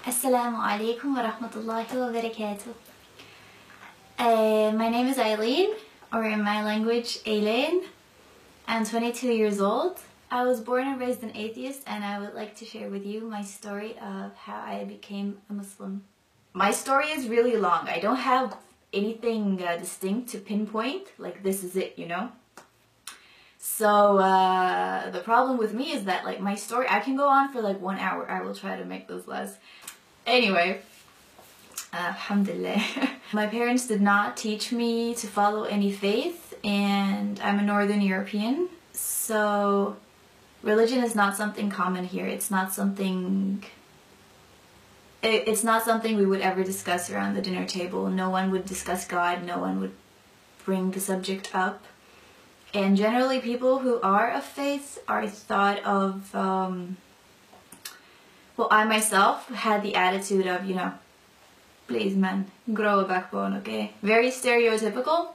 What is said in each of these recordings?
Assalamu alaikum wa rahmatullahi wa barakatuh. My name is Eileen, or in my language, Eileen. I'm 22 years old. I was born and raised an atheist, and I would like to share with you my story of how I became a Muslim. My story is really long. I don't have anything distinct to pinpoint, like this is it, you know? So the problem with me is that like my story, I can go on for like 1 hour. I will try to make this less. Anyway, alhamdulillah. My parents did not teach me to follow any faith, and I'm a Northern European, so religion is not something common here. It's not something we would ever discuss around the dinner table. No one would discuss God. No one would bring the subject up. And generally people who are of faith are thought of, well, I myself had the attitude of, you know, please man, grow a backbone, okay? Very stereotypical.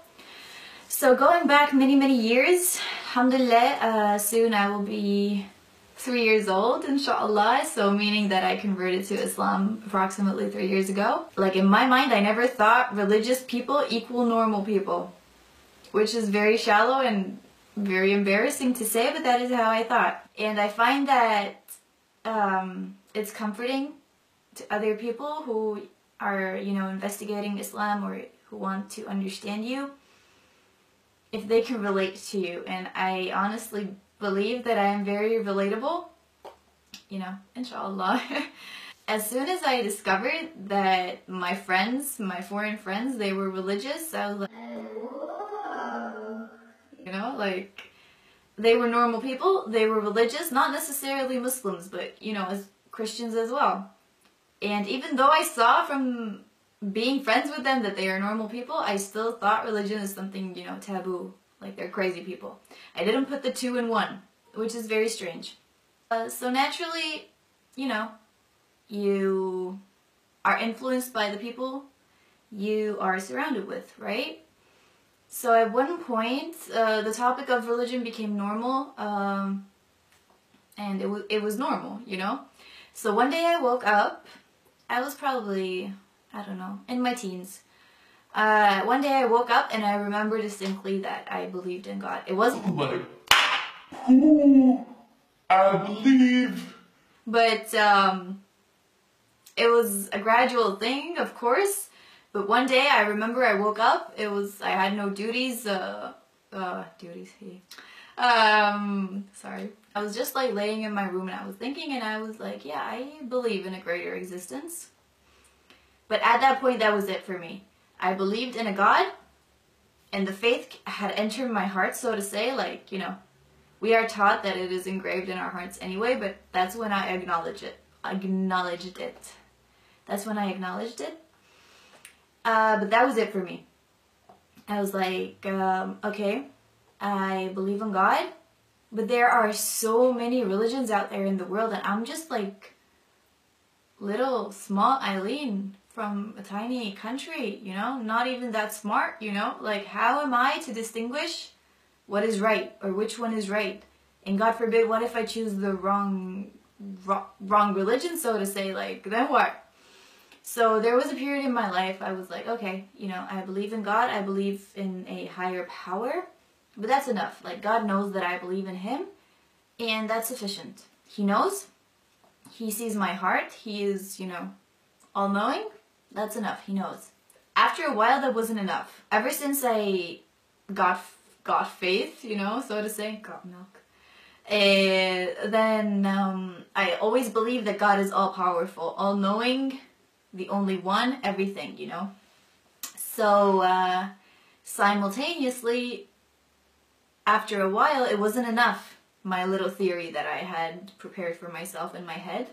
So going back many years, alhamdulillah, soon I will be 3 years old, inshallah, so meaning that I converted to Islam approximately 3 years ago. Like in my mind, I never thought religious people equal normal people, which is very shallow and very embarrassing to say, but that is how I thought. And I find that it's comforting to other people who are, you know, investigating Islam or who want to understand you, if they can relate to you. And I honestly believe that I am very relatable, you know, inshallah. As soon as I discovered that my friends, my foreign friends, they were religious, I was like, whoa. You know, like, they were normal people, they were religious, not necessarily Muslims, but, you know, as Christians as well. And even though I saw from being friends with them that they are normal people, I still thought religion is something, you know, taboo. Like they're crazy people. I didn't put the two in one, which is very strange. So naturally, you know, you are influenced by the people you are surrounded with, right? So at one point, the topic of religion became normal, and it was normal, you know? So one day I woke up, I was probably, I don't know, in my teens. One day I woke up and I remember distinctly that I believed in God. It wasn't like, who I believe. But it was a gradual thing, of course. But one day I remember I woke up, I had no duties, sorry. I was just like laying in my room and I was thinking and I was like, yeah, I believe in a greater existence. But at that point, that was it for me. I believed in a God, and the faith had entered my heart, so to say, like, you know, we are taught that it is engraved in our hearts anyway, but that's when I acknowledged it. That's when I acknowledged it. But that was it for me. I was like, okay, I believe in God, but there are so many religions out there in the world, and I'm just like little small Eileen from a tiny country, you know, not even that smart, you know, like how am I to distinguish what is right or which one is right? And God forbid, what if I choose the wrong religion, so to say, like, then what? So there was a period in my life I was like, okay, you know, I believe in God, I believe in a higher power, but that's enough. Like, God knows that I believe in Him, and that's sufficient. He knows, He sees my heart, He is, you know, all-knowing. That's enough, He knows. After a while, that wasn't enough. Ever since I got faith, you know, so to say, got milk, then I always believed that God is all-powerful, all-knowing, the only one, everything, you know. So simultaneously, after a while, it wasn't enough, my little theory that I had prepared for myself in my head.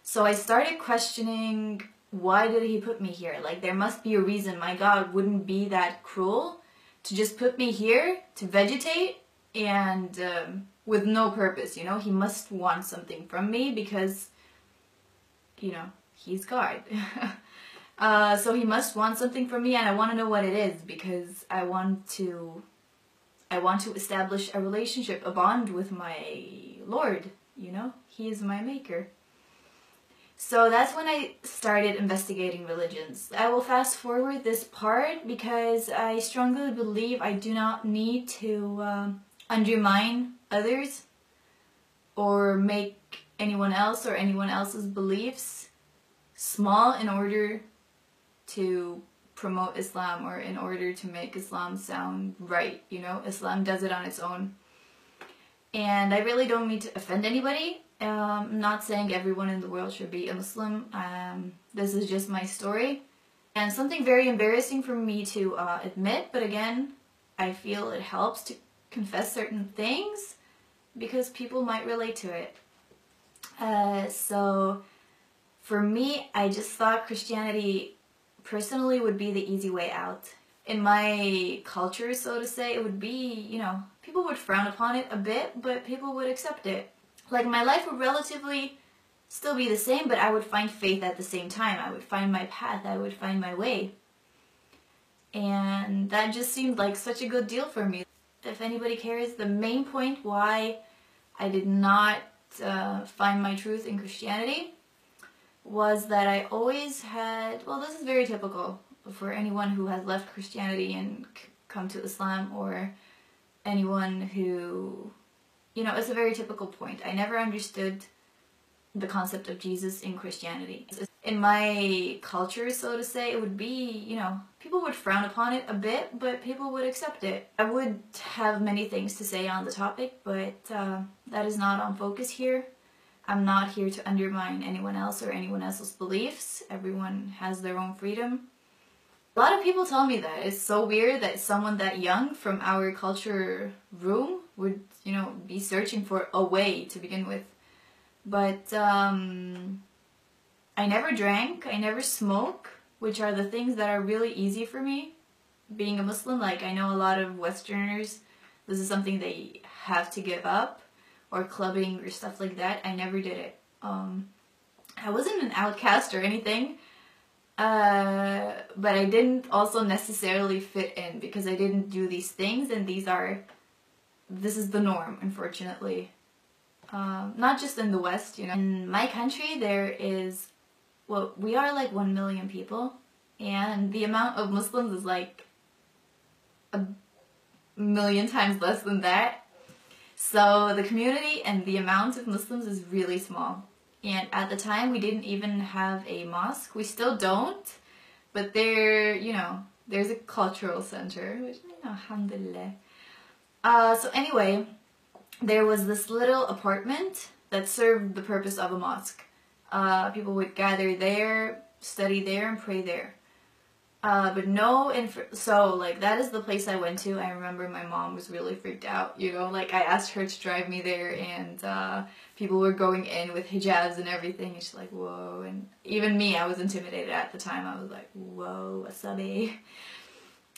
So I started questioning, why did He put me here? Like, there must be a reason. My God wouldn't be that cruel to just put me here to vegetate and with no purpose, you know? He must want something from me because, you know, He's God. So He must want something from me, and I want to know what it is because I want to establish a relationship, a bond with my Lord, you know? He is my maker. So that's when I started investigating religions. I will fast forward this part because I strongly believe I do not need to undermine others or make anyone else or anyone else's beliefs small in order to promote Islam or in order to make Islam sound right, you know? Islam does it on its own. And I really don't mean to offend anybody. I'm not saying everyone in the world should be a Muslim. This is just my story. And something very embarrassing for me to admit, but again, I feel it helps to confess certain things because people might relate to it. So for me, I just thought Christianity personally would be the easy way out. In my culture, so to say, it would be, you know, people would frown upon it a bit, but people would accept it. Like, my life would relatively still be the same, but I would find faith at the same time. I would find my path, I would find my way. And that just seemed like such a good deal for me. If anybody cares, the main point why I did not find my truth in Christianity was that I always had, well, this is very typical for anyone who has left Christianity and come to Islam, or anyone who, you know, it's a very typical point. I never understood the concept of Jesus in Christianity. In my culture, so to say, it would be, you know, people would frown upon it a bit, but people would accept it. I would have many things to say on the topic, but that is not on focus here. I'm not here to undermine anyone else or anyone else's beliefs. Everyone has their own freedom. A lot of people tell me that. It's so weird that someone that young from our culture room would, you know, be searching for a way to begin with. But I never drank, I never smoke, which are the things that are really easy for me. Being a Muslim, like, I know a lot of Westerners, this is something they have to give up, or clubbing or stuff like that. I never did it. I wasn't an outcast or anything, but I didn't also necessarily fit in because I didn't do these things, and this is the norm, unfortunately. Not just in the West, you know. In my country, there is, well, we are like 1 million people, and the amount of Muslims is like a million times less than that. So the community and the amount of Muslims is really small. And at the time, we didn't even have a mosque. We still don't, but there, you know, there's a cultural center, which, you know, alhamdulillah. So anyway, there was this little apartment that served the purpose of a mosque. People would gather there, study there, and pray there. But no, so like that is the place I went to. I remember my mom was really freaked out, you know, like I asked her to drive me there, and people were going in with hijabs and everything, and she's like, whoa. And even me, I was intimidated at the time. I was like, whoa, wasabi.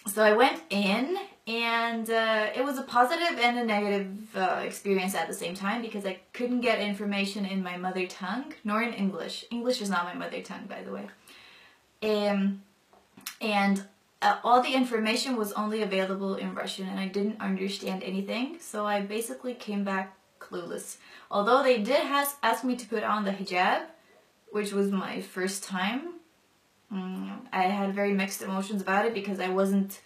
So I went in, and it was a positive and a negative experience at the same time, because I couldn't get information in my mother tongue, nor in English. English is not my mother tongue, by the way. And all the information was only available in Russian, and I didn't understand anything, so I basically came back clueless. Although they did ask me to put on the hijab, which was my first time, I had very mixed emotions about it because I wasn't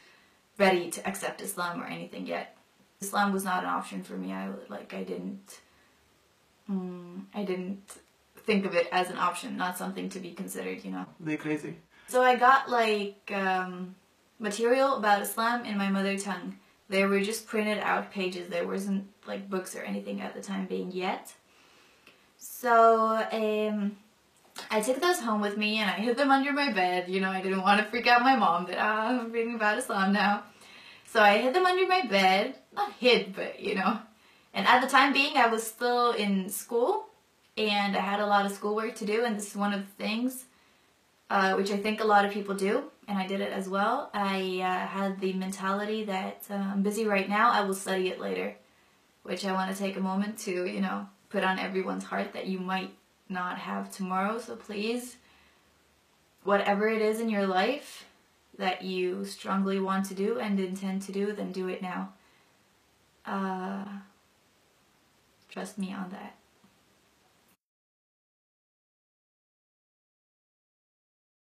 ready to accept Islam or anything yet. Islam was not an option for me. I didn't think of it as an option, not something to be considered, you know. They're crazy. So I got like material about Islam in my mother tongue. They were just printed out pages. There wasn't like books or anything at the time being yet. So I took those home with me, and I hid them under my bed. You know, I didn't want to freak out my mom that I'm reading about Islam now. So I hid them under my bed. Not hid, but you know. And at the time being, I was still in school, and I had a lot of schoolwork to do, and this is one of the things which I think a lot of people do, and I did it as well. I had the mentality that I'm busy right now, I will study it later, which I want to take a moment to, you know, put on everyone's heart that you might not have tomorrow. So please, whatever it is in your life that you strongly want to do and intend to do, then do it now. Trust me on that.